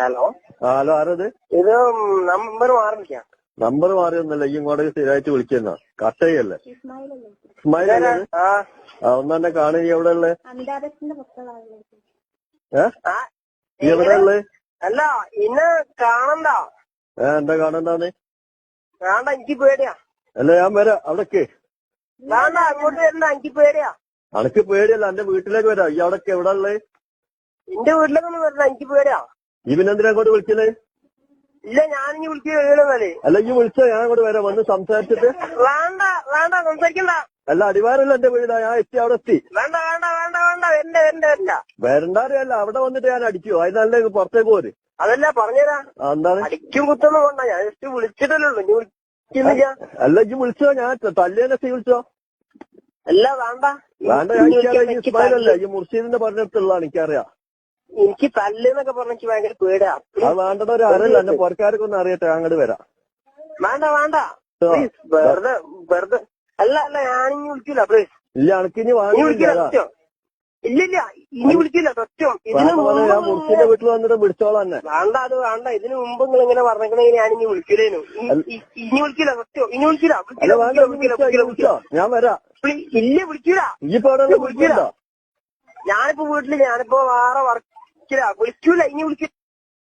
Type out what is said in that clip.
Hello hello ആരത്? ഇത് number മാറിക്കാം. Number മാറിയൊന്നല്ല, ഈ ഇങ്ങോട്ടേക്ക് സ്ഥിരമായിട്ട് വിളിക്കുന്ന കട്ട് ചെയ്യല്ലേ? ഇസ്മായിൽ അല്ലേ? ഒന്ന് തന്നെ കാണുക. നീ എവിടെ ഉള്ളേ? എവിടെ ഉള്ളേ? അല്ല ഇന്നെ കാണണ്ട. എന്താ കാണണ്ടാന്ന്? വേണ്ട, എനിക്ക് പേടിയാ. അല്ല ഞാൻ വരാം അവിടേക്ക്. വേണ്ട, അങ്ങോട്ട് വരണ്ട, എനിക്ക് പേടിയാ. അനക്ക് പേടിയല്ല, എന്റെ വീട്ടിലേക്ക് വരാം. ഈ അവിടേക്ക് എവിടെ ഉള്ളേ? എന്റെ വീട്ടിലേക്കൊന്നും വരണ്ട, എനിക്ക് പേടിയാ. ഈ പിന്നെന്തിനാ അങ്ങോട്ട് വിളിക്കലേ? ഇല്ല, ഞാനിനി വിളിക്കുന്നല്ലേ. അല്ല ഈ വിളിച്ചോ, ഞാൻ അങ്ങോട്ട് വരാം, വന്ന് സംസാരിച്ചിട്ട്. വേണ്ട വേണ്ട, സംസാരിക്കണ്ട. അല്ല അടിവാരല്ല എന്റെ വീടാ, ഞാൻ എത്തി അവിടെ എത്തി. വേണ്ട വേണ്ട വേണ്ട വേണ്ട, വരണ്ട. വരണ്ടാറിയല്ല, അവിടെ വന്നിട്ട് ഞാൻ അടിക്കുവോ? അതിനല്ലേ പുറത്തേക്ക് പോര്. അതല്ല പറഞ്ഞുതരാ. എന്താണ്? അടിക്കും കുത്തൊന്നും വേണ്ട, ഞാൻ ജസ്റ്റ് വിളിച്ചിട്ടല്ലേ ഉള്ളൂ. നീ വിളിക്കുന്നില്ല. അല്ല ഈ വിളിച്ചോ, ഞാൻ തല്ലേനെ വിളിച്ചോ? അല്ല വേണ്ട വേണ്ട, ഞാൻ ഇസ്മായിലല്ല, ഈ മുർഷീദിന്റെ പറഞ്ഞിട്ടുള്ള എനിക്കറിയാം. എനിക്ക് തല്ലെന്നൊക്കെ പറഞ്ഞ എനിക്ക് ഭയങ്കര പേടിയാ. അത് വേണ്ടത് ഒരു അറിയില്ല, എന്റെ പുറക്കാരൊക്കെ ഒന്ന് അറിയട്ടെ, അങ്ങോട്ട് വരാം. വേണ്ട വേണ്ട, വെറുതെ അല്ല ഞാനിനി വിളിക്കില്ല പ്ലീസ്. ഇല്ല അനക്കിനി വാങ്ങില്ല. ഇല്ലില്ല, ഇനി വിളിക്കില്ല സത്യം. ഞാൻ മുർഷീദിന്റെ വീട്ടിൽ വന്നിട്ട് വിളിച്ചോളാം തന്നെ. വേണ്ട, അത് വേണ്ട. ഇതിന് മുമ്പ് നിങ്ങൾ ഇങ്ങനെ പറഞ്ഞേക്കണെങ്കിൽ ഞാനിനി വിളിക്കില്ലേനു. ഇനി വിളിക്കില്ല സത്യം, ഇനി വിളിക്കില്ല. വിളിച്ചോ, ഞാൻ വരാം. ഇല്ല, വിളിക്കൂല. ഇപ്പൊ അവിടെ വിളിക്കില്ല. ഞാനിപ്പോ വീട്ടില്, ഞാനിപ്പോ വേറെ വർക്കില്ല. വിളിക്കൂല, ഇനി വിളിക്കില്ല.